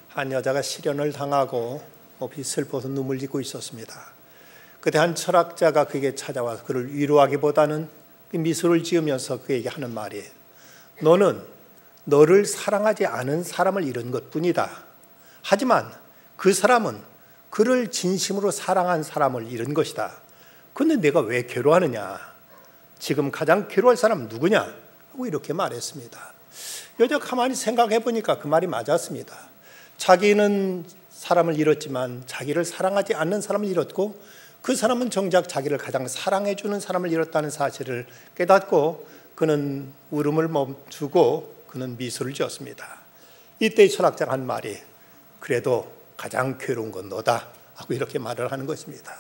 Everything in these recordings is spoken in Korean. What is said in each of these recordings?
한 여자가 실연을 당하고 몹시 슬퍼서 눈물 짓고 있었습니다. 그때 한 철학자가 그에게 찾아와서 그를 위로하기보다는 미소를 지으면서 그에게 하는 말이, 너는 너를 사랑하지 않은 사람을 잃은 것뿐이다. 하지만 그 사람은 그를 진심으로 사랑한 사람을 잃은 것이다. 그런데 내가 왜 괴로워하느냐? 지금 가장 괴로워할 사람은 누구냐? 하고 이렇게 말했습니다. 여자가 가만히 생각해 보니까 그 말이 맞았습니다. 자기는 사람을 잃었지만 자기를 사랑하지 않는 사람을 잃었고, 그 사람은 정작 자기를 가장 사랑해 주는 사람을 잃었다는 사실을 깨닫고 그는 울음을 멈추고 그는 미소를 지었습니다. 이때 철학자가 한 말이, 그래도 가장 괴로운 건 너다 하고 이렇게 말을 하는 것입니다.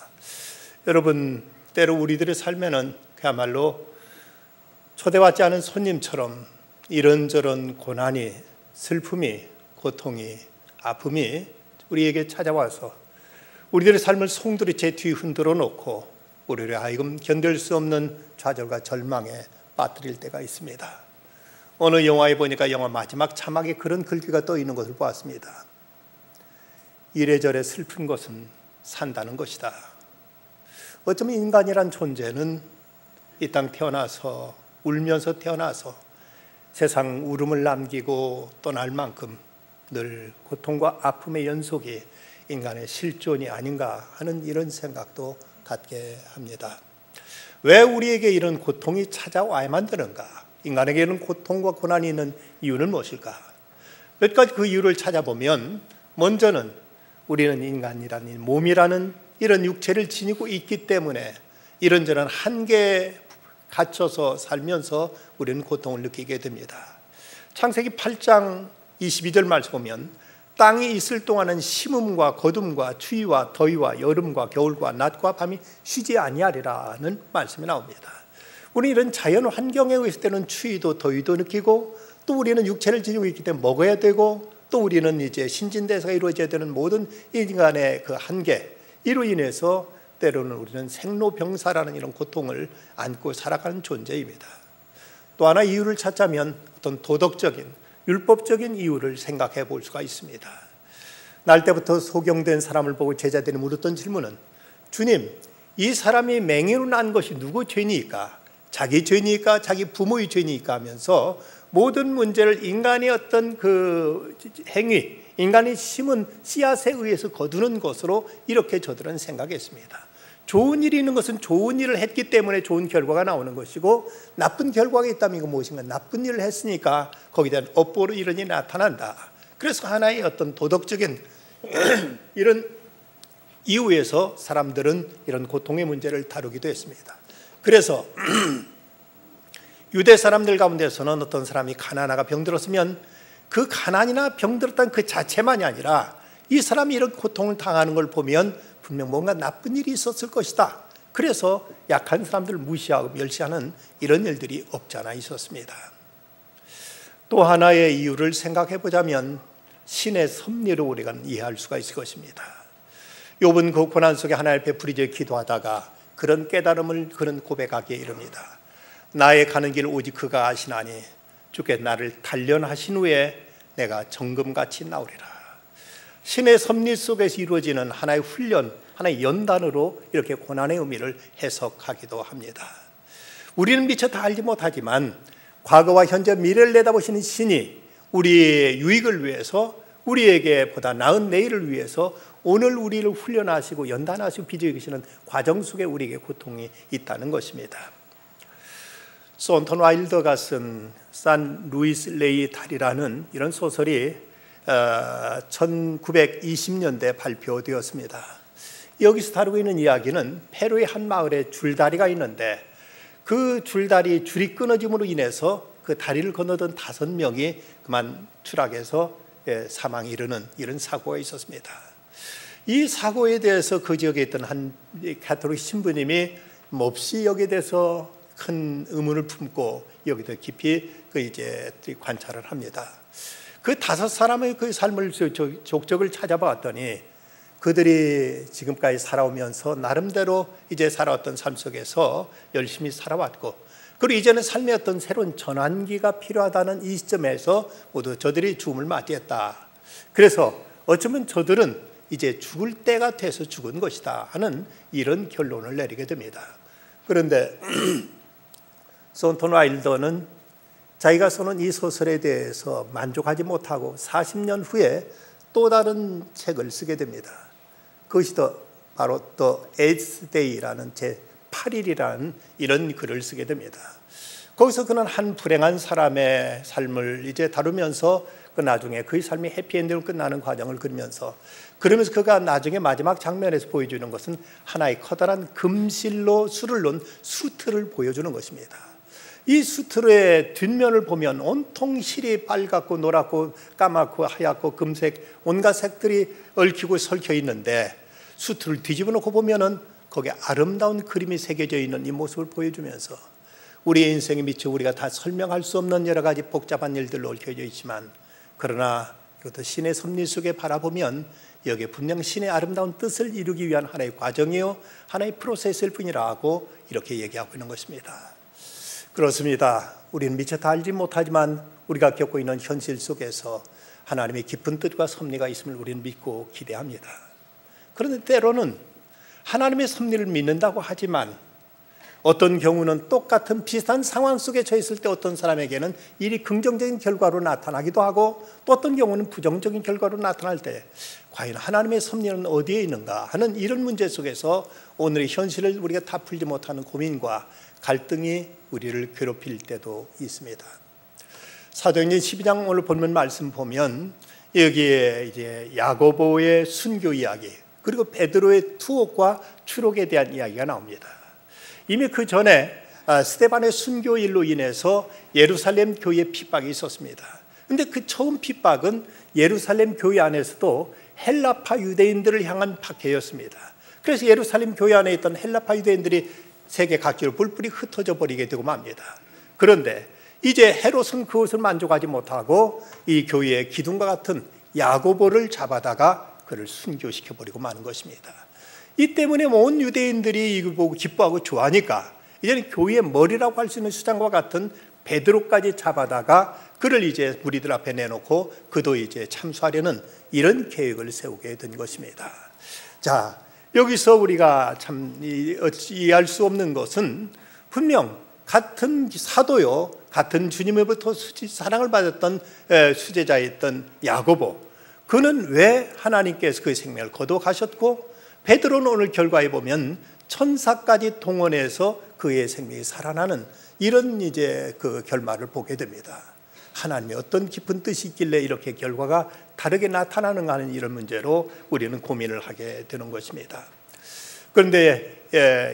여러분, 때로 우리들의 삶에는 그야말로 초대받지 않은 손님처럼 이런저런 고난이, 슬픔이, 고통이, 아픔이 우리에게 찾아와서 우리들의 삶을 송두리째 뒤흔들어 놓고 우리를 하여금 견딜 수 없는 좌절과 절망에 빠뜨릴 때가 있습니다. 어느 영화에 보니까 영화 마지막 자막에 그런 글귀가 떠 있는 것을 보았습니다. 이래저래 슬픈 것은 산다는 것이다. 어쩌면 인간이란 존재는 이 땅 태어나서 울면서 태어나서 세상 울음을 남기고 떠날 만큼 늘 고통과 아픔의 연속이 인간의 실존이 아닌가 하는 이런 생각도 갖게 합니다. 왜 우리에게 이런 고통이 찾아와야만 되는가? 인간에게 이런 고통과 고난이 있는 이유는 무엇일까? 몇 가지 그 이유를 찾아보면, 먼저는 우리는 인간이라는 몸이라는 이런 육체를 지니고 있기 때문에 이런저런 한계에 갇혀서 살면서 우리는 고통을 느끼게 됩니다. 창세기 8장 22절 말씀 보면, 땅이 있을 동안은 심음과 거둠과 추위와 더위와 여름과 겨울과 낮과 밤이 쉬지 아니하리라는 말씀이 나옵니다. 우리는 이런 자연 환경에 의했을 때는 추위도 더위도 느끼고, 또 우리는 육체를 지니고 있기 때문에 먹어야 되고, 또 우리는 이제 신진대사가 이루어져야 되는 모든 인간의 그 한계, 이로 인해서 때로는 우리는 생로병사라는 이런 고통을 안고 살아가는 존재입니다. 또 하나 이유를 찾자면 어떤 도덕적인, 율법적인 이유를 생각해 볼 수가 있습니다. 날 때부터 소경된 사람을 보고 제자들이 물었던 질문은, 주님, 이 사람이 맹인으로 난 것이 누구 죄니까? 자기 죄니까? 자기 부모의 죄니까? 하면서 모든 문제를 인간의 어떤 그 행위, 인간이 심은 씨앗에 의해서 거두는 것으로 이렇게 저들은 생각했습니다. 좋은 일이 있는 것은 좋은 일을 했기 때문에 좋은 결과가 나오는 것이고, 나쁜 결과가 있다면 이거 무엇인가? 나쁜 일을 했으니까 거기에 대한 업보로 이런 일이 나타난다. 그래서 하나의 어떤 도덕적인 이런 이유에서 사람들은 이런 고통의 문제를 다루기도 했습니다. 그래서 유대 사람들 가운데서는 어떤 사람이 가난하가 병들었으면 그 가난이나 병들었다는 그 자체만이 아니라 이 사람이 이런 고통을 당하는 걸 보면 분명 뭔가 나쁜 일이 있었을 것이다. 그래서 약한 사람들을 무시하고 멸시하는 이런 일들이 없지 않아 있었습니다. 또 하나의 이유를 생각해 보자면 신의 섭리를 우리가 이해할 수가 있을 것입니다. 욥은 그 고난 속에 하나님을 베풀이져 기도하다가 그런 깨달음을 그런 고백하기에 이릅니다. 나의 가는 길 오직 그가 아시나니 주께 나를 단련하신 후에 내가 정금같이 나오리라. 신의 섭리 속에서 이루어지는 하나의 훈련, 하나의 연단으로 이렇게 고난의 의미를 해석하기도 합니다. 우리는 미처 다 알지 못하지만 과거와 현재 미래를 내다보시는 신이 우리의 유익을 위해서, 우리에게 보다 나은 내일을 위해서 오늘 우리를 훈련하시고 연단하시고 빚어 계시는 과정 속에 우리에게 고통이 있다는 것입니다. 손턴 와일더가 쓴 산 루이스 레이 달이라는 이런 소설이 1920년대 발표되었습니다. 여기서 다루고 있는 이야기는 페루의 한 마을에 줄다리가 있는데, 그 줄이 끊어짐으로 인해서 그 다리를 건너던 5명이 그만 추락해서 사망에 이르는 이런 사고가 있었습니다. 이 사고에 대해서 그 지역에 있던 한 가톨릭 신부님이 몹시 여기에 대해서 큰 의문을 품고 여기도 깊이 이제 관찰을 합니다. 그 5사람의 그 삶을 족적을 찾아봤더니 그들이 지금까지 살아오면서 나름대로 이제 살아왔던 삶 속에서 열심히 살아왔고, 그리고 이제는 삶의 어떤 새로운 전환기가 필요하다는 이 시점에서 모두 저들이 죽음을 맞이했다. 그래서 어쩌면 저들은 이제 죽을 때가 돼서 죽은 것이다 하는 이런 결론을 내리게 됩니다. 그런데 존슨 와일더는 자기가 써놓은 이 소설에 대해서 만족하지 못하고 40년 후에 또 다른 책을 쓰게 됩니다. 그것이 바로 The Eighth Day라는 제8일이라는 이런 글을 쓰게 됩니다. 거기서 그는 한 불행한 사람의 삶을 이제 다루면서 그 나중에 그의 삶이 해피엔딩으로 끝나는 과정을 그리면서 그가 나중에 마지막 장면에서 보여주는 것은 하나의 커다란 금실로 술을 넣은 수트를 보여주는 것입니다. 이 수트의 뒷면을 보면 온통 실이 빨갛고 노랗고 까맣고 하얗고 금색 온갖 색들이 얽히고 설켜 있는데 수트를 뒤집어 놓고 보면은 거기에 아름다운 그림이 새겨져 있는 이 모습을 보여주면서 우리의 인생에 미쳐 우리가 다 설명할 수 없는 여러 가지 복잡한 일들로 얽혀져 있지만 그러나 이것도 신의 섭리 속에 바라보면 여기에 분명 신의 아름다운 뜻을 이루기 위한 하나의 과정이요 하나의 프로세스일 뿐이라고 이렇게 얘기하고 있는 것입니다. 그렇습니다. 우리는 미처 다 알지 못하지만 우리가 겪고 있는 현실 속에서 하나님의 깊은 뜻과 섭리가 있음을 우리는 믿고 기대합니다. 그런데 때로는 하나님의 섭리를 믿는다고 하지만 어떤 경우는 똑같은 비슷한 상황 속에 처했을 때 어떤 사람에게는 일이 긍정적인 결과로 나타나기도 하고 또 어떤 경우는 부정적인 결과로 나타날 때 과연 하나님의 섭리는 어디에 있는가 하는 이런 문제 속에서 오늘의 현실을 우리가 다 풀지 못하는 고민과 갈등이 우리를 괴롭힐 때도 있습니다. 사도행전 12장 오늘 본문 말씀 보면 여기에 이제 야고보의 순교 이야기 그리고 베드로의 투옥과 추록에 대한 이야기가 나옵니다. 이미 그 전에 스데반의 순교일로 인해서 예루살렘 교회에 핍박이 있었습니다. 그런데 그 처음 핍박은 예루살렘 교회 안에서도 헬라파 유대인들을 향한 박해였습니다. 그래서 예루살렘 교회 안에 있던 헬라파 유대인들이 세계 각지로 뿔뿔이 흩어져 버리게 되고 맙니다. 그런데 이제 헤롯은 그것을 만족하지 못하고 이 교회의 기둥과 같은 야고보를 잡아다가 그를 순교시켜 버리고 마는 것입니다. 이 때문에 온 유대인들이 이걸 보고 기뻐하고 좋아하니까 이제는 교회의 머리라고 할 수 있는 수장과 같은 베드로까지 잡아다가 그를 이제 무리들 앞에 내놓고 그도 이제 참수하려는 이런 계획을 세우게 된 것입니다. 자, 여기서 우리가 참 이해할 수 없는 것은 분명 같은 사도요, 같은 주님으로부터 사랑을 받았던 수제자였던 야고보, 그는 왜 하나님께서 그 생명을 거둬가셨고 베드로는 오늘 결과에 보면 천사까지 동원해서 그의 생명이 살아나는 이런 이제 그 결말을 보게 됩니다. 하나님의 어떤 깊은 뜻이 있길래 이렇게 결과가 다르게 나타나는가 하는 이런 문제로 우리는 고민을 하게 되는 것입니다. 그런데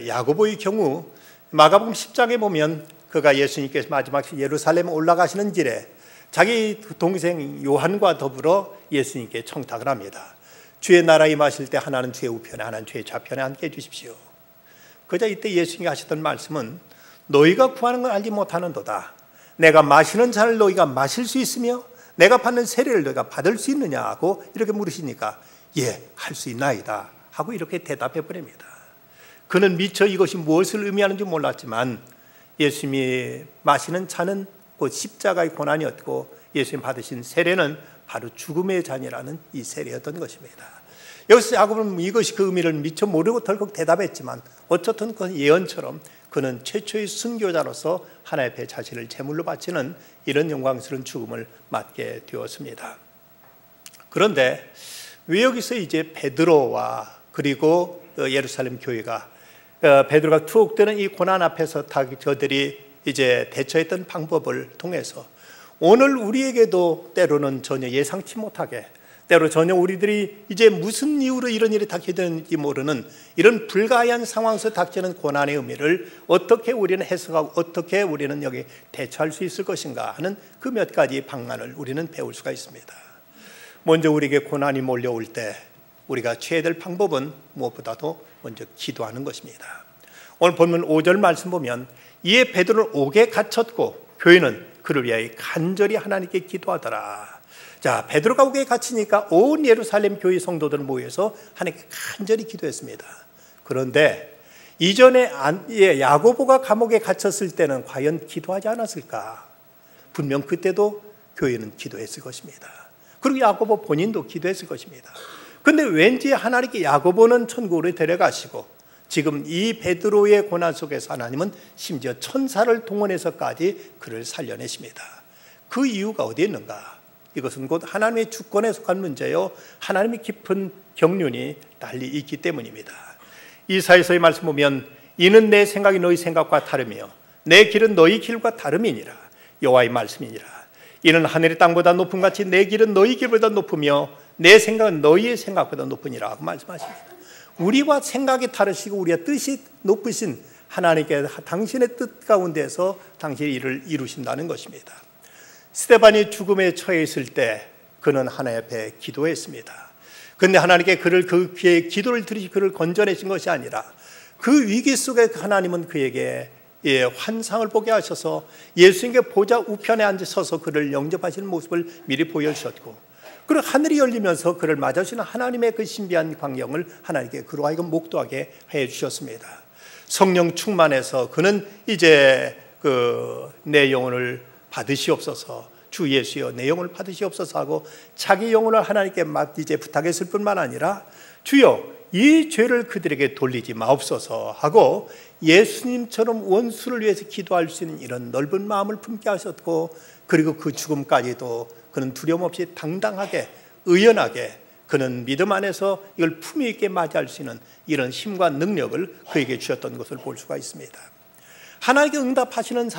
야고보의 경우 마가복음 10장에 보면 그가 예수님께서 마지막 예루살렘에 올라가시는 길에 자기 동생 요한과 더불어 예수님께 청탁을 합니다. 주의 나라 임하실 때 하나는 주의 우편에 하나는 주의 좌편에 함께 해주십시오. 그자 이때 예수님이 하셨던 말씀은 너희가 구하는 건 알지 못하는도다. 내가 마시는 잔을 너희가 마실 수 있으며 내가 받는 세례를 너희가 받을 수 있느냐 하고 이렇게 물으시니까 예, 할 수 있나이다 하고 이렇게 대답해 버립니다. 그는 미처 이것이 무엇을 의미하는지 몰랐지만 예수님이 마시는 잔은 곧 십자가의 고난이었고 예수님 받으신 세례는 바로 죽음의 잔이라는 이 세례였던 것입니다. 여기서 야고보는 이것이 그 의미를 미처 모르고 덜컥 대답했지만 어쨌든 그 예언처럼 그는 최초의 순교자로서 하나님 앞에 자신을 제물로 바치는 이런 영광스러운 죽음을 맞게 되었습니다. 그런데 왜 여기서 이제 베드로와 그리고 예루살렘 교회가 베드로가 투옥되는 이 고난 앞에서 저들이 이제 대처했던 방법을 통해서 오늘 우리에게도 때로는 전혀 예상치 못하게 때로 전혀 우리들이 이제 무슨 이유로 이런 일이 닥치게 되는지 모르는 이런 불가이한 상황에서 닥치는 고난의 의미를 어떻게 우리는 해석하고 어떻게 우리는 여기 대처할 수 있을 것인가 하는 그 몇 가지 방안을 우리는 배울 수가 있습니다. 먼저 우리에게 고난이 몰려올 때 우리가 취해야 될 방법은 무엇보다도 먼저 기도하는 것입니다. 오늘 본문 5절 말씀 보면 이에 베드로는 옥에 갇혔고 교회는 그를 위하여 간절히 하나님께 기도하더라. 자, 베드로가 옥에 갇히니까 온 예루살렘 교회 성도들 모여서 하나님께 간절히 기도했습니다. 그런데 이전에 야고보가 감옥에 갇혔을 때는 과연 기도하지 않았을까? 분명 그때도 교회는 기도했을 것입니다. 그리고 야고보 본인도 기도했을 것입니다. 근데 왠지 하나님께 야고보는 천국으로 데려가시고 지금 이 베드로의 고난 속에서 하나님은 심지어 천사를 동원해서까지 그를 살려내십니다. 그 이유가 어디에 있는가? 이것은 곧 하나님의 주권에 속한 문제요, 하나님의 깊은 경륜이 달리 있기 때문입니다. 이사야서의 말씀 보면 이는 내 생각이 너희 생각과 다르며 내 길은 너희 길과 다름이니라. 여호와의 말씀이니라. 이는 하늘의 땅보다 높음 같이 내 길은 너희 길보다 높으며 내 생각은 너희의 생각보다 높으니라 하고 말씀하십니다. 우리와 생각이 다르시고 우리와 뜻이 높으신 하나님께 당신의 뜻 가운데서 당신의 일을 이루신다는 것입니다. 스데반이 죽음에 처해 있을 때 그는 하나님 앞에 기도했습니다. 그런데 하나님께 그의 기도를 들으시 그를 건져내신 것이 아니라 그 위기 속에 하나님은 그에게 환상을 보게 하셔서 예수님께 보좌 우편에 앉으셔서 그를 영접하시는 모습을 미리 보여주셨고, 그리고 하늘이 열리면서 그를 맞아주시는 하나님의 그 신비한 광경을 하나님께 그로 하여금 목도하게 해주셨습니다. 성령 충만해서 그는 이제 내 영혼을 받으시옵소서, 주 예수여 내 영혼을 받으시옵소서 하고 자기 영혼을 하나님께 이제 부탁했을 뿐만 아니라 주여 이 죄를 그들에게 돌리지 마옵소서 하고 예수님처럼 원수를 위해서 기도할 수 있는 이런 넓은 마음을 품게 하셨고, 그리고 그 죽음까지도 그는 두려움 없이 당당하게 의연하게 그는 믿음 안에서 이걸 품위 있게 맞이할 수 있는 이런 힘과 능력을 그에게 주셨던 것을 볼 수가 있습니다. 하나님께 응답하시는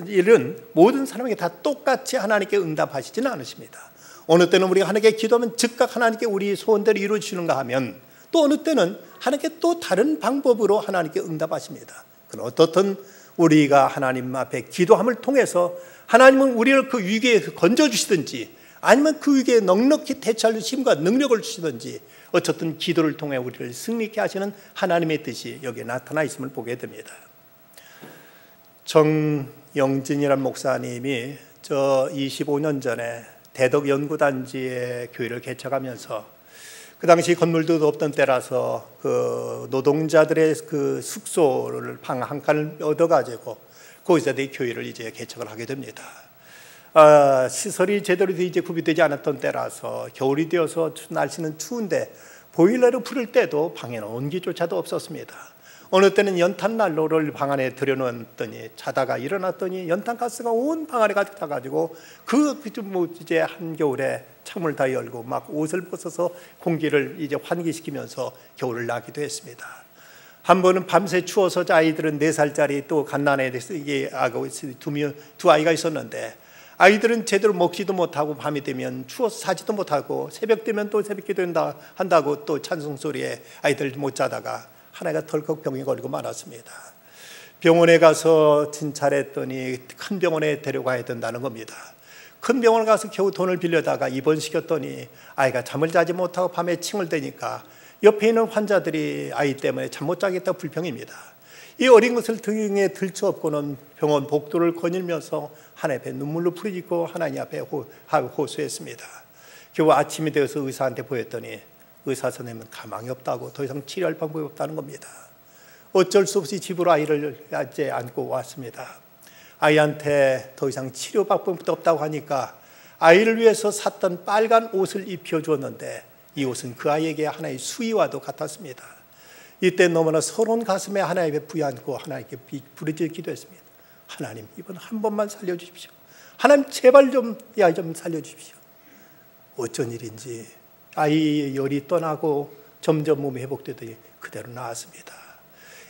일은 모든 사람에게 다 똑같이 하나님께 응답하시지는 않으십니다. 어느 때는 우리가 하나님께 기도하면 즉각 하나님께 우리 소원대로 이루어주시는가 하면, 또 어느 때는 하나님께 또 다른 방법으로 하나님께 응답하십니다. 그럼 어떻든 우리가 하나님 앞에 기도함을 통해서 하나님은 우리를 그 위기에 건져주시든지 아니면 그 위기에 넉넉히 대처할 힘과 능력을 주시든지, 어쨌든 기도를 통해 우리를 승리케 하시는 하나님의 뜻이 여기에 나타나 있음을 보게 됩니다. 정영진이라는 목사님이 저 25년 전에 대덕연구단지에 교회를 개척하면서 그 당시 건물도 없던 때라서 그 노동자들의 그 숙소를 방 한 칸을 얻어가지고 거기서 교회를 이제 개척을 하게 됩니다. 시설이 제대로 이제 구비되지 않았던 때라서 겨울이 되어서 날씨는 추운데 보일러를 풀을 때도 방에는 온기조차도 없었습니다. 어느 때는 연탄 난로를 방 안에 들여놓았더니 자다가 일어났더니 연탄가스가 온 방 안에 가득 차가지고 이제 한겨울에 창문을 다 열고 막 옷을 벗어서 공기를 이제 환기시키면서 겨울을 나기도 했습니다. 한 번은 밤새 추워서 아이들은 4살짜리 또 갓난아이 이게 두 아이가 있었는데, 아이들은 제대로 먹지도 못하고 밤이 되면 추워서 자지도 못하고 새벽 되면 또 새벽 기도한다고 또 찬송 소리에 아이들 못 자다가 하나가 덜컥 병이 걸리고 말았습니다. 병원에 가서 진찰했더니 큰 병원에 데려가야 된다는 겁니다. 큰 병원에 가서 겨우 돈을 빌려다가 입원시켰더니 아이가 잠을 자지 못하고 밤에 칭얼대니까 옆에 있는 환자들이 아이 때문에 잠 못 자겠다 불평입니다. 이 어린 것을 등에 들쳐업고는 병원 복도를 거닐면서 하나님 앞에 눈물로 부르짖고 하나님 앞에 호소했습니다. 겨우 아침이 되어서 의사한테 보였더니 의사 선생님은 가망이 없다고, 더 이상 치료할 방법이 없다는 겁니다. 어쩔 수 없이 집으로 아이를 이제 안고 왔습니다. 아이한테 더 이상 치료 방법도 없다고 하니까 아이를 위해서 샀던 빨간 옷을 입혀주었는데 이 옷은 그 아이에게 하나의 수의와도 같았습니다. 이때 너무나 서러운 가슴에 하나님께 부여안고 하나님께 부르짖어 기도했습니다. 하나님, 이번 한 번만 살려주십시오. 하나님 제발 좀 살려주십시오. 어쩐 일인지 아이의 열이 떠나고 점점 몸이 회복되더니 그대로 나았습니다.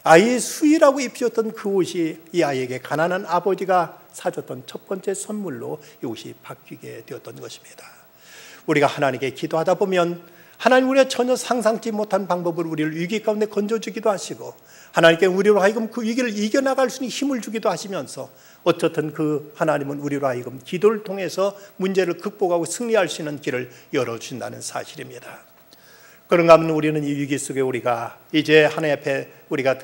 아이의 수의라고 입히었던 그 옷이 이 아이에게 가난한 아버지가 사줬던 첫 번째 선물로 이 옷이 바뀌게 되었던 것입니다. 우리가 하나님께 기도하다 보면 하나님 우리가 전혀 상상치 못한 방법으로 우리를 위기 가운데 건져주기도 하시고, 하나님께 우리로 하여금 그 위기를 이겨나갈 수 있는 힘을 주기도 하시면서 어쨌든 그 하나님은 우리로 하여금 기도를 통해서 문제를 극복하고 승리할 수 있는 길을 열어주신다는 사실입니다. 그런가 하면 우리는 이 위기 속에 우리가 이제 하나님 앞에 우리가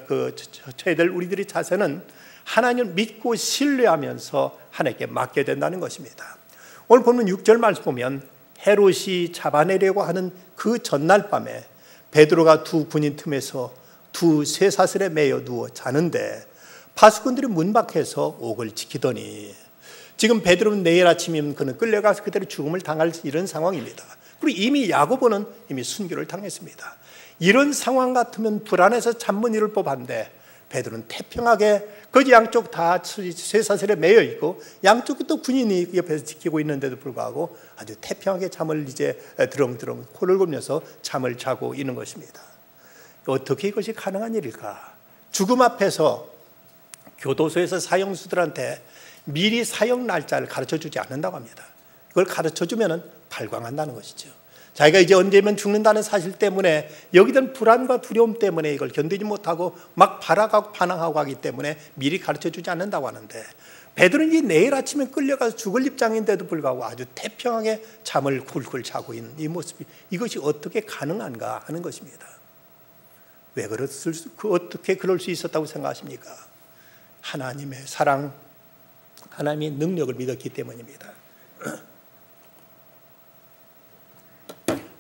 쳐야 될 우리들의 자세는 하나님을 믿고 신뢰하면서 하나님께 맡게 된다는 것입니다. 오늘 보면 6절 말씀 보면 헤롯이 잡아내려고 하는 그 전날 밤에 베드로가 두 군인 틈에서 두 쇠사슬에 매여 누워 자는데 파수꾼들이 문 밖에서 옥을 지키더니, 지금 베드로는 내일 아침이면 그는 끌려가서 그대로 죽음을 당할 이런 상황입니다. 그리고 이미 야고보는 이미 순교를 당했습니다. 이런 상황 같으면 불안해서 잠 못 이룰 법한데 베드로는 태평하게 거기 양쪽 다 쇠사슬에 매여 있고 양쪽에 또 군인이 옆에서 지키고 있는데도 불구하고 아주 태평하게 잠을 이제 드렁드렁 코를 골면서 잠을 자고 있는 것입니다. 어떻게 이것이 가능한 일일까? 죽음 앞에서 교도소에서 사형수들한테 미리 사형 날짜를 가르쳐주지 않는다고 합니다. 그걸 가르쳐주면 발광한다는 것이죠. 자기가 이제 언제면 죽는다는 사실 때문에 여기든 불안과 두려움 때문에 이걸 견디지 못하고 막 발악하고 반항하고 하기 때문에 미리 가르쳐주지 않는다고 하는데 베드로는 이 내일 아침에 끌려가서 죽을 입장인데도 불구하고 아주 태평하게 잠을 굴굴 자고 있는 이 모습이 이것이 어떻게 가능한가 하는 것입니다. 왜 어떻게 그럴 수 있었다고 생각하십니까? 하나님의 사랑, 하나님의 능력을 믿었기 때문입니다.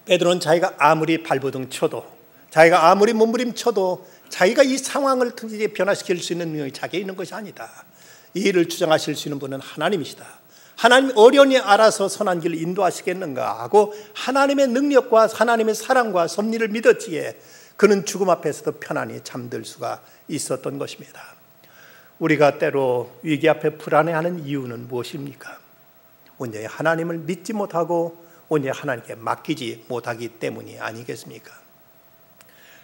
베드로는 자기가 아무리 발버둥 쳐도 자기가 아무리 몸부림쳐도 자기가 이 상황을 변화시킬 수 있는 능력이 자기에 있는 것이 아니다. 이 일을 주장하실 수 있는 분은 하나님이시다. 하나님 어련히 알아서 선한 길을 인도하시겠는가 하고 하나님의 능력과 하나님의 사랑과 섭리를 믿었기에 그는 죽음 앞에서도 편안히 잠들 수가 있었던 것입니다. 우리가 때로 위기 앞에 불안해하는 이유는 무엇입니까? 온전히 하나님을 믿지 못하고 온전히 하나님께 맡기지 못하기 때문이 아니겠습니까?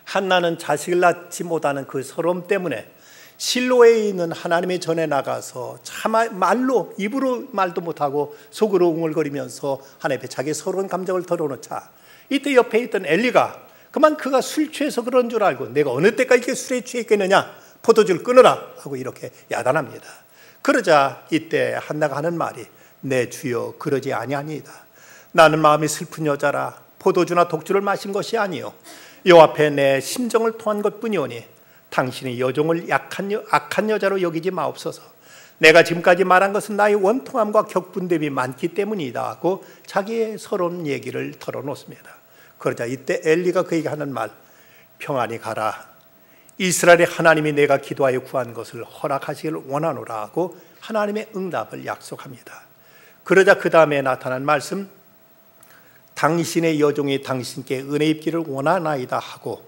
한나는 자식을 낳지 못하는 그 서러움 때문에 실로에 있는 하나님의 전에 나가서 말로 입으로 말도 못하고 속으로 웅얼거리면서 하나님 앞에 자기의 서러운 감정을 털어놓자 이때 옆에 있던 엘리가 그만 그가 술 취해서 그런 줄 알고 내가 어느 때까지 이렇게 술에 취해 있겠느냐 포도주를 끊어라 하고 이렇게 야단합니다. 그러자 이때 한나가 하는 말이 내 주여 그러지 아니하니이다. 나는 마음이 슬픈 여자라 포도주나 독주를 마신 것이 아니요 여 앞에 내 심정을 토한 것뿐이오니 당신이 여종을 악한 여자로 여기지 마옵소서. 내가 지금까지 말한 것은 나의 원통함과 격분됨이 많기 때문이다 하고 자기의 서러운 얘기를 털어놓습니다. 그러자 이때 엘리가 그에게 하는 말 평안히 가라. 이스라엘의 하나님이 내가 기도하여 구한 것을 허락하시기를 원하노라 하고 하나님의 응답을 약속합니다. 그러자 그 다음에 나타난 말씀 당신의 여종이 당신께 은혜 입기를 원하나이다 하고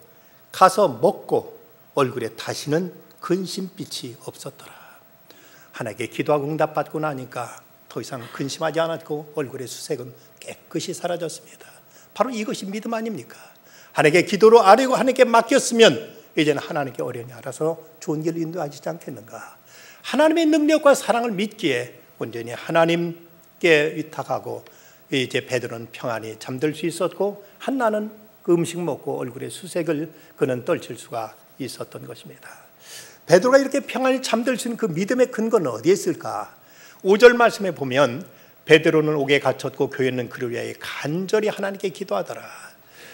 가서 먹고 얼굴에 다시는 근심빛이 없었더라. 하나님께 기도하고 응답받고 나니까 더 이상 근심하지 않았고 얼굴의 수색은 깨끗이 사라졌습니다. 바로 이것이 믿음 아닙니까? 하나님께 기도로 아뢰고 하나님께 맡겼으면 이제는 하나님께 어련히 알아서 좋은 길을 인도하시지 않겠는가. 하나님의 능력과 사랑을 믿기에 온전히 하나님께 위탁하고 이제 베드로는 평안히 잠들 수 있었고 한나는 그 음식 먹고 얼굴에 수색을 그는 떨칠 수가 있었던 것입니다. 베드로가 이렇게 평안히 잠들 수 있는 그 믿음의 근거는 어디에 있을까? 5절 말씀에 보면 베드로는 옥에 갇혔고 교회는 그를 위하여 간절히 하나님께 기도하더라.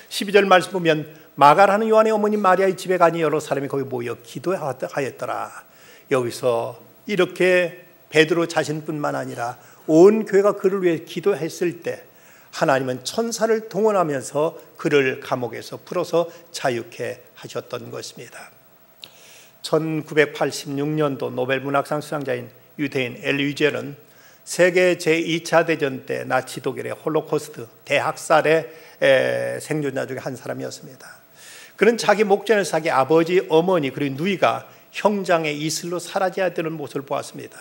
12절 말씀 보면 마가라는 요한의 어머니 마리아의 집에 가니 여러 사람이 거기 모여 기도하였더라. 여기서 이렇게 베드로 자신뿐만 아니라 온 교회가 그를 위해 기도했을 때 하나님은 천사를 동원하면서 그를 감옥에서 풀어서 자유케 하셨던 것입니다. 1986년도 노벨 문학상 수상자인 유대인 엘리 위젤은 세계 제2차 대전 때 나치 독일의 홀로코스트 대학살의 생존자 중에 한 사람이었습니다. 그는 자기 목전에서 자기 아버지, 어머니 그리고 누이가 형장의 이슬로 사라져야 되는 모습을 보았습니다.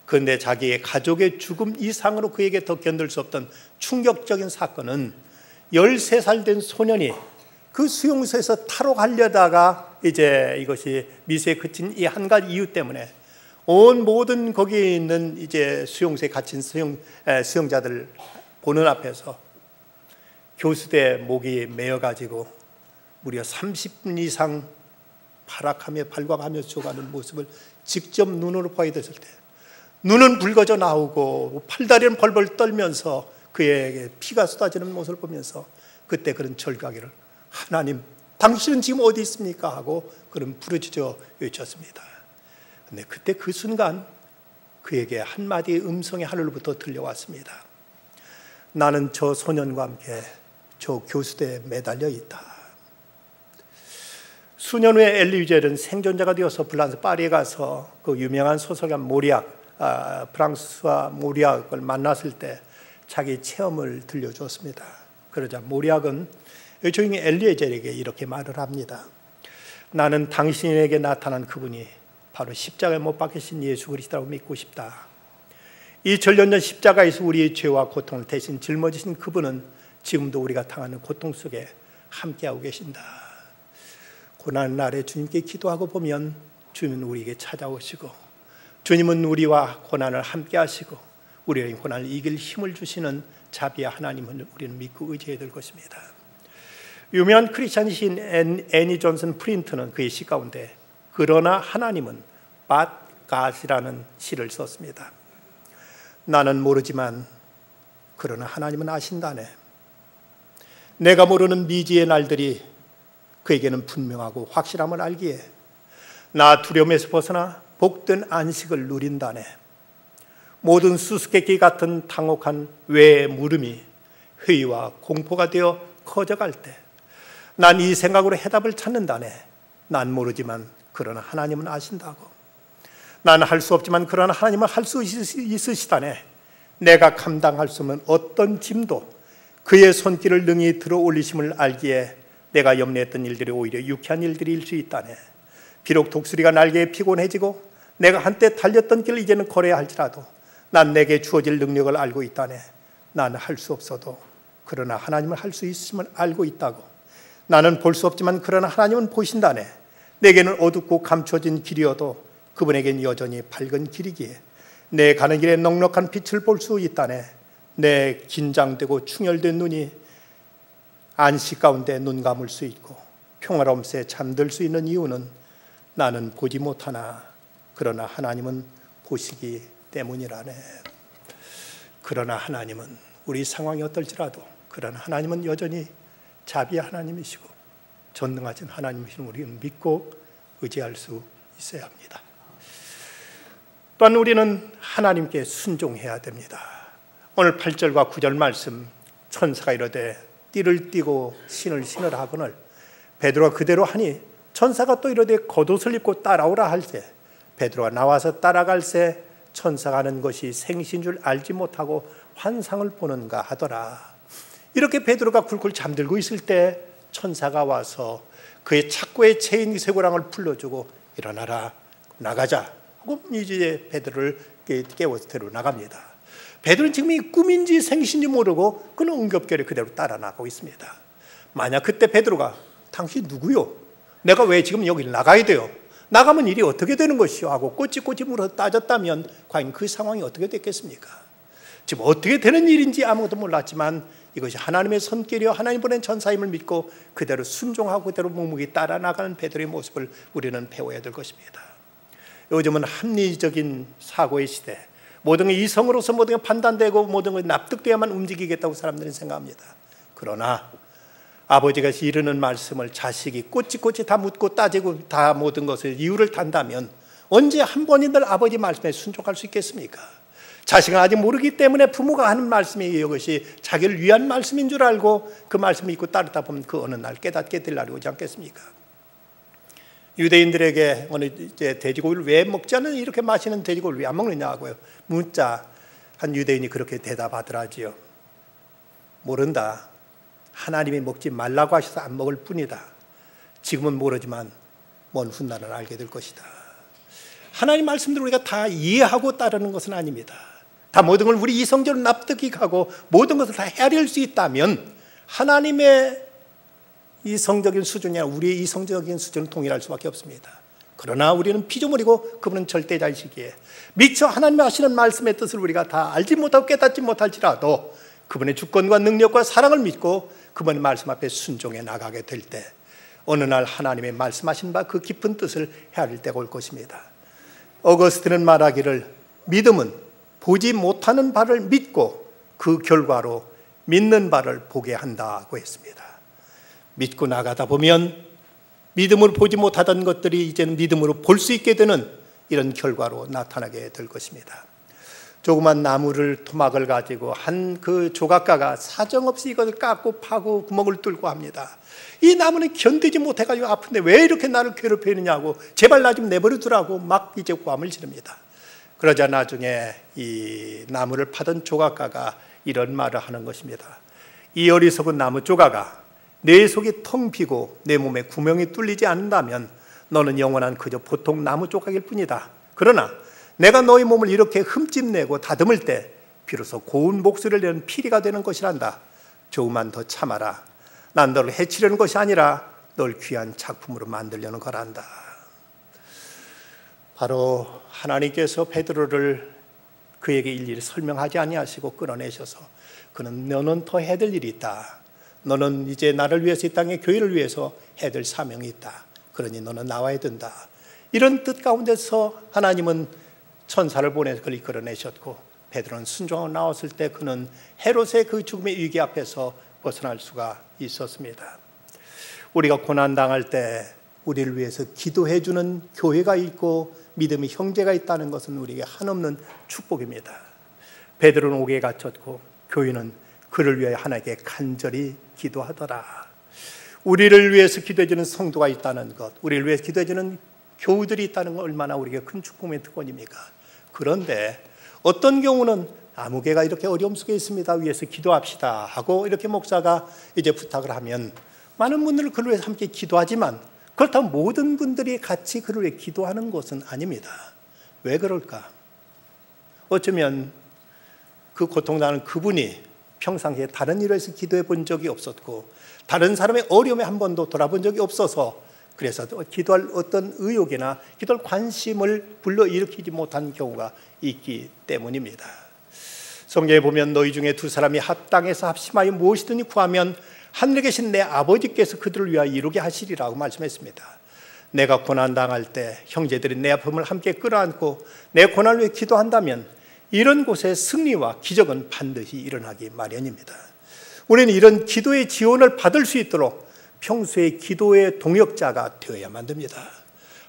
그런데 자기의 가족의 죽음 이상으로 그에게 더 견딜 수 없던 충격적인 사건은 13살 된 소년이 그 수용소에서 탈옥하려다가 이제 이것이 미수에 그친 이 한 가지 이유 때문에 온 모든 거기에 있는 이제 수용소에 갇힌 수용자들 보는 앞에서 교수대 목이 메어가지고 무려 30분 이상 발악하며 발광하며 죽어가는 모습을 직접 눈으로 보게 됐을 때 눈은 붉어져 나오고 팔다리는 벌벌 떨면서 그에게 피가 쏟아지는 모습을 보면서 그때 그런 절규하기를 하나님 당신은 지금 어디 있습니까? 하고 그런 부르짖어 외쳤습니다. 근데 그때 그 순간 그에게 한마디의 음성이 하늘로부터 들려왔습니다. 나는 저 소년과 함께 저 교수대에 매달려 있다. 수년 후에 엘리 위젤은 생존자가 되어서 프랑스 파리에 가서 그 유명한 소설가 모리악 프랑스와 모리악을 만났을 때 자기 체험을 들려주었습니다. 그러자 모리악은 조용히 엘리에젤에게 이렇게 말을 합니다. 나는 당신에게 나타난 그분이 바로 십자가에 못 박히신 예수 그리스도라고 믿고 싶다. 이 전년 전 십자가에서 우리의 죄와 고통을 대신 짊어지신 그분은 지금도 우리가 당하는 고통 속에 함께하고 계신다. 고난 날에 주님께 기도하고 보면 주님은 우리에게 찾아오시고 주님은 우리와 고난을 함께 하시고 우리의 고난을 이길 힘을 주시는 자비의 하나님을 우리는 믿고 의지해야 될 것입니다. 유명한 크리스찬 시인 애니 존슨 프린트는 그의 시 가운데 그러나 하나님은 But God이라는 시를 썼습니다. 나는 모르지만 그러나 하나님은 아신다네. 내가 모르는 미지의 날들이 그에게는 분명하고 확실함을 알기에 나 두려움에서 벗어나 복된 안식을 누린다네. 모든 수수께끼 같은 당혹한 외의 물음이 회의와 공포가 되어 커져갈 때 난 이 생각으로 해답을 찾는다네. 난 모르지만 그러나 하나님은 아신다고. 나는 할 수 없지만 그러나 하나님은 할 수 있으시다네. 내가 감당할 수 없는 어떤 짐도 그의 손길을 능히 들어 올리심을 알기에 내가 염려했던 일들이 오히려 유쾌한 일들일 수 있다네. 비록 독수리가 날개에 피곤해지고 내가 한때 달렸던 길을 이제는 걸어야 할지라도 난 내게 주어질 능력을 알고 있다네. 나는 할 수 없어도 그러나 하나님은 할 수 있음을 알고 있다고. 나는 볼 수 없지만 그러나 하나님은 보신다네. 내게는 어둡고 감춰진 길이어도 그분에겐 여전히 밝은 길이기에 내 가는 길에 넉넉한 빛을 볼 수 있다네. 내 긴장되고 충혈된 눈이 안식 가운데 눈 감을 수 있고 평화로움 새 잠들 수 있는 이유는 나는 보지 못하나 그러나 하나님은 보시기 때문이라네. 그러나 하나님은 우리 상황이 어떨지라도 그러나 하나님은 여전히 자비의 하나님이시고 전능하신 하나님이신 우리는 믿고 의지할 수 있어야 합니다. 또한 우리는 하나님께 순종해야 됩니다. 오늘 8절과 9절 말씀 천사가 이르되 띠를 띠고 신을 신으라거늘 베드로가 그대로 하니 천사가 또 이르되 겉옷을 입고 따라오라 할세 베드로가 나와서 따라갈세 천사가 하는 것이 생신 줄 알지 못하고 환상을 보는가 하더라. 이렇게 베드로가 굴굴 잠들고 있을 때 천사가 와서 그의 착고에 채인 쇠고랑을 풀어주고 일어나라 나가자 하고 이제 베드로를 깨워서 데려 나갑니다. 베드로는 지금 이 꿈인지 생신인지 모르고 그는 응급결에 그대로 따라 나가고 있습니다. 만약 그때 베드로가 당신 누구요? 내가 왜 지금 여기 나가야 돼요? 나가면 일이 어떻게 되는 것이요? 하고 꼬치꼬치 물어서 따졌다면 과연 그 상황이 어떻게 됐겠습니까? 지금 어떻게 되는 일인지 아무것도 몰랐지만 이것이 하나님의 손길이요 하나님 보낸 천사임을 믿고 그대로 순종하고 그대로 묵묵히 따라 나가는 베드로의 모습을 우리는 배워야 될 것입니다. 요즘은 합리적인 사고의 시대, 모든 게 이성으로서 모든 게 판단되고 모든 게 납득돼야만 움직이겠다고 사람들은 생각합니다. 그러나 아버지가 이르는 말씀을 자식이 꼬치꼬치 다 묻고 따지고 다 모든 것을 이유를 단다면 언제 한 번인들 아버지 말씀에 순종할 수 있겠습니까? 자식은 아직 모르기 때문에 부모가 하는 말씀이 이것이 자기를 위한 말씀인 줄 알고 그 말씀을 믿고 따르다 보면 그 어느 날 깨닫게 될 날이 오지 않겠습니까? 유대인들에게 오늘 이제 돼지고기를 왜 먹지 않는 이렇게 맛있는 돼지고기를 왜 안 먹느냐고요. 묻자 한 유대인이 그렇게 대답하더라지요. 모른다. 하나님이 먹지 말라고 하셔서 안 먹을 뿐이다. 지금은 모르지만 먼 훗날은 알게 될 것이다. 하나님 말씀들을 우리가 다 이해하고 따르는 것은 아닙니다. 다 모든 걸 우리 이성적으로 납득이 가고 모든 것을 다 헤아릴 수 있다면 하나님의 이성적인 수준이나 우리의 이성적인 수준은 동일할 수밖에 없습니다. 그러나 우리는 피조물이고 그분은 절대자이시기에 미처 하나님이 하시는 말씀의 뜻을 우리가 다 알지 못하고 깨닫지 못할지라도 그분의 주권과 능력과 사랑을 믿고 그분의 말씀 앞에 순종해 나가게 될 때 어느 날 하나님의 말씀하신 바 그 깊은 뜻을 헤아릴 때가 올 것입니다. 어거스틴은 말하기를 믿음은 보지 못하는 바를 믿고 그 결과로 믿는 바를 보게 한다고 했습니다. 믿고 나가다 보면 믿음으로 보지 못하던 것들이 이제는 믿음으로 볼 수 있게 되는 이런 결과로 나타나게 될 것입니다. 조그만 나무를 토막을 가지고 한 그 조각가가 사정없이 이것을 깎고 파고 구멍을 뚫고 합니다. 이 나무는 견디지 못해가지고 아픈데 왜 이렇게 나를 괴롭히느냐고 제발 나 좀 내버려 두라고 막 이제 고함을 지릅니다. 그러자 나중에 이 나무를 파던 조각가가 이런 말을 하는 것입니다. 이 어리석은 나무 조각아, 내 속이 텅 비고 내 몸에 구멍이 뚫리지 않는다면 너는 영원한 그저 보통 나무 조각일 뿐이다. 그러나 내가 너희 몸을 이렇게 흠집내고 다듬을 때 비로소 고운 목소리를 내는 피리가 되는 것이란다. 조금만 더 참아라. 난 너를 해치려는 것이 아니라 널 귀한 작품으로 만들려는 거란다. 바로 하나님께서 베드로를 그에게 일일이 설명하지 아니하시고 끌어내셔서 그는 너는 더 해야 될 일이 있다. 너는 이제 나를 위해서 이 땅의 교회를 위해서 해야 될 사명이 있다. 그러니 너는 나와야 된다. 이런 뜻 가운데서 하나님은 천사를 보내서 그를 끌어내셨고 베드로는 순종하고 나왔을 때 그는 헤롯의 그 죽음의 위기 앞에서 벗어날 수가 있었습니다. 우리가 고난당할 때 우리를 위해서 기도해 주는 교회가 있고 믿음의 형제가 있다는 것은 우리에게 한없는 축복입니다. 베드로는 옥에 갇혔고 교회는 그를 위해 하나님께 간절히 기도하더라. 우리를 위해서 기도해 주는 성도가 있다는 것, 우리를 위해서 기도해 주는 교우들이 있다는 것 얼마나 우리에게 큰 축복의 특권입니까? 그런데 어떤 경우는 아무개가 이렇게 어려움 속에 있습니다. 위해서 기도합시다 하고 이렇게 목사가 이제 부탁을 하면 많은 분들을 그를 위해서 함께 기도하지만 그렇다면 모든 분들이 같이 그를 위해 기도하는 것은 아닙니다. 왜 그럴까? 어쩌면 그 고통당하는 그분이 평상시에 다른 일을 해서 기도해 본 적이 없었고 다른 사람의 어려움에 한 번도 돌아본 적이 없어서 그래서 기도할 어떤 의욕이나 기도할 관심을 불러일으키지 못한 경우가 있기 때문입니다. 성경에 보면 너희 중에 두 사람이 합당해서 합심하여 무엇이든지 구하면 하늘에 계신 내 아버지께서 그들을 위하여 이루게 하시리라고 말씀했습니다. 내가 고난당할 때 형제들이 내 아픔을 함께 끌어안고 내 고난을 위해 기도한다면 이런 곳에 승리와 기적은 반드시 일어나기 마련입니다. 우리는 이런 기도의 지원을 받을 수 있도록 평소에 기도의 동역자가 되어야만 됩니다.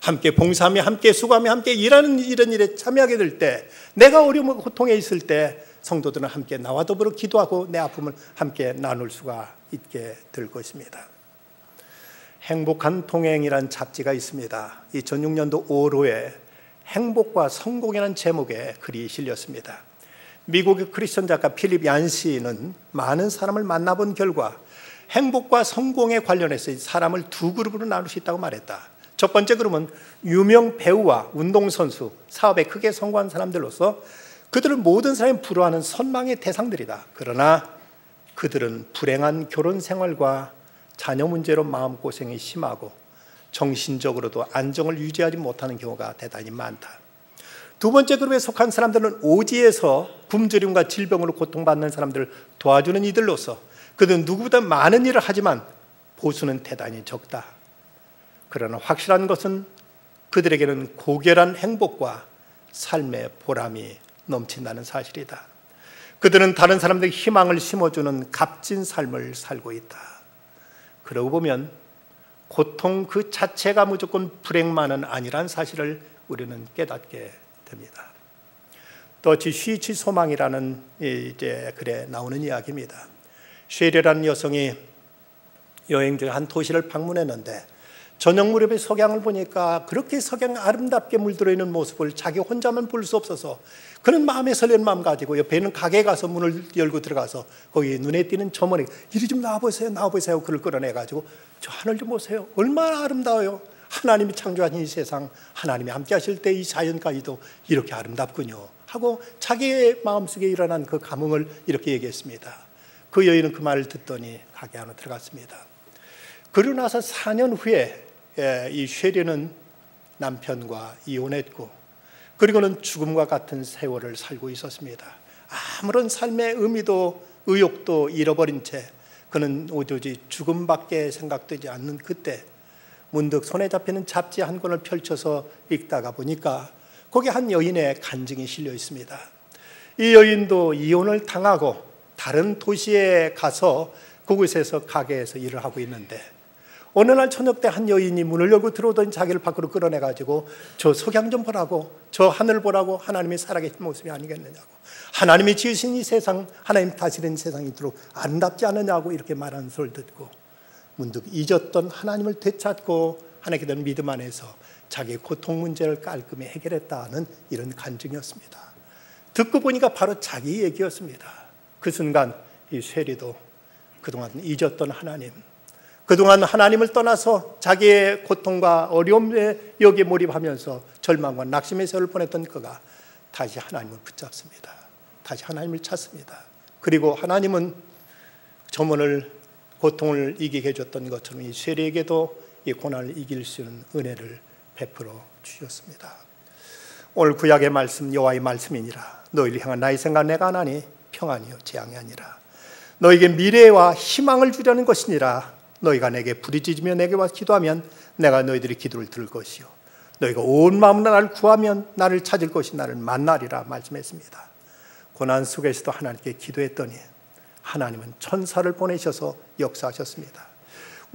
함께 봉사하며 함께 수고하며 함께 일하는 이런 일에 참여하게 될 때 내가 어려움과 고통에 있을 때 성도들은 함께 나와 더불어 기도하고 내 아픔을 함께 나눌 수가 있게 될 것입니다. 행복한 동행이라는 잡지가 있습니다. 2006년도 5월호에 행복과 성공이라는 제목의 글이 실렸습니다. 미국의 크리스천 작가 필립 얀시는 많은 사람을 만나본 결과 행복과 성공에 관련해서 사람을 두 그룹으로 나눌 수 있다고 말했다. 첫 번째 그룹은 유명 배우와 운동선수, 사업에 크게 성공한 사람들로서 그들은 모든 사람이 부러워하는 선망의 대상들이다. 그러나 그들은 불행한 결혼 생활과 자녀 문제로 마음고생이 심하고 정신적으로도 안정을 유지하지 못하는 경우가 대단히 많다. 두 번째 그룹에 속한 사람들은 오지에서 굶주림과 질병으로 고통받는 사람들을 도와주는 이들로서 그들은 누구보다 많은 일을 하지만 보수는 대단히 적다. 그러나 확실한 것은 그들에게는 고결한 행복과 삶의 보람이 넘친다는 사실이다. 그들은 다른 사람들에게 희망을 심어주는 값진 삶을 살고 있다. 그러고 보면 고통 그 자체가 무조건 불행만은 아니란 사실을 우리는 깨닫게 됩니다. 더치 쉬치 소망이라는 이제 글에 나오는 이야기입니다. 쉐리라는 여성이 여행 중 한 도시를 방문했는데 저녁 무렵에 석양을 보니까 그렇게 석양 아름답게 물들어 있는 모습을 자기 혼자만 볼 수 없어서 그는 마음에 설레는 마음 가지고 옆에 있는 가게에 가서 문을 열고 들어가서 거기 눈에 띄는 점원에게 이리 좀 나와보세요, 나와보세요. 그를 끌어내가지고 저 하늘 좀 보세요. 얼마나 아름다워요. 하나님이 창조하신 이 세상, 하나님이 함께 하실 때 이 자연까지도 이렇게 아름답군요 하고 자기의 마음속에 일어난 그 감흥을 이렇게 얘기했습니다. 그 여인은 그 말을 듣더니 가게 안으로 들어갔습니다. 그러고 나서 4년 후에 이 쉐리는 남편과 이혼했고 그리고는 죽음과 같은 세월을 살고 있었습니다. 아무런 삶의 의미도 의욕도 잃어버린 채 그는 오로지 죽음밖에 생각되지 않는 그때 문득 손에 잡히는 잡지 한 권을 펼쳐서 읽다가 보니까 거기 한 여인의 간증이 실려 있습니다. 이 여인도 이혼을 당하고 다른 도시에 가서 그곳에서 가게에서 일을 하고 있는데 어느 날 저녁 때 한 여인이 문을 열고 들어오더니 자기를 밖으로 끌어내가지고 저 석양 좀 보라고, 저 하늘 보라고, 하나님이 살아계신 모습이 아니겠느냐고, 하나님이 지으신 이 세상, 하나님 다스리는 세상이 이토록 아름답지 않느냐고 이렇게 말하는 소리를 듣고 문득 잊었던 하나님을 되찾고 하나님께 대한 믿음 안에서 자기의 고통 문제를 깔끔히 해결했다는 이런 간증이었습니다. 듣고 보니까 바로 자기 얘기였습니다. 그 순간 이 쇠리도 그동안 잊었던 하나님, 그동안 하나님을 떠나서 자기의 고통과 어려움에 여기에 몰입하면서 절망과 낙심의 세월을 보냈던 그가 다시 하나님을 붙잡습니다. 다시 하나님을 찾습니다. 그리고 하나님은 저문을 고통을 이기게 해줬던 것처럼 이 쇠리에게도 이 고난을 이길 수 있는 은혜를 베풀어 주셨습니다. 오늘 구약의 말씀 여호와의 말씀이니라. 너희를 향한 나의 생각 내가 하나니 평안이요 재앙이 아니라 너에게 미래와 희망을 주려는 것이니라. 너희가 내게 부르짖으며 내게 와서 기도하면 내가 너희들의 기도를 들을 것이요 너희가 온 마음으로 나를 구하면 나를 찾을 것이 나를 만나리라 말씀했습니다. 고난 속에서도 하나님께 기도했더니 하나님은 천사를 보내셔서 역사하셨습니다.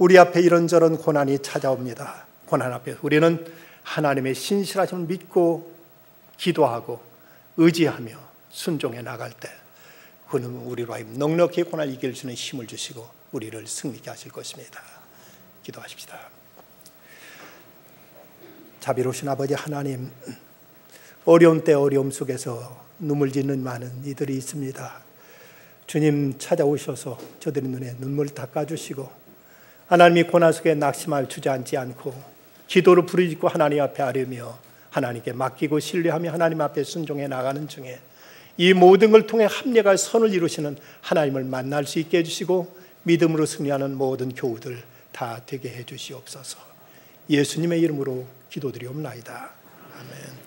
우리 앞에 이런저런 고난이 찾아옵니다. 고난 앞에 우리는 하나님의 신실하심을 믿고 기도하고 의지하며 순종해 나갈 때 그는 우리로 하여금 넉넉히 고난을 이길 수 있는 힘을 주시고 우리를 승리케 하실 것입니다. 기도하십시다. 자비로우신 아버지 하나님, 어려운 때 어려움 속에서 눈물 짓는 많은 이들이 있습니다. 주님 찾아오셔서 저들의 눈에 눈물 닦아주시고 하나님이 고난 속에 낙심할 주저앉지 않고 기도로 부르짖고 하나님 앞에 아뢰며 하나님께 맡기고 신뢰하며 하나님 앞에 순종해 나가는 중에 이 모든 걸 통해 합력할 선을 이루시는 하나님을 만날 수 있게 해주시고 믿음으로 승리하는 모든 교우들 다 되게 해주시옵소서. 예수님의 이름으로 기도드리옵나이다. 아멘.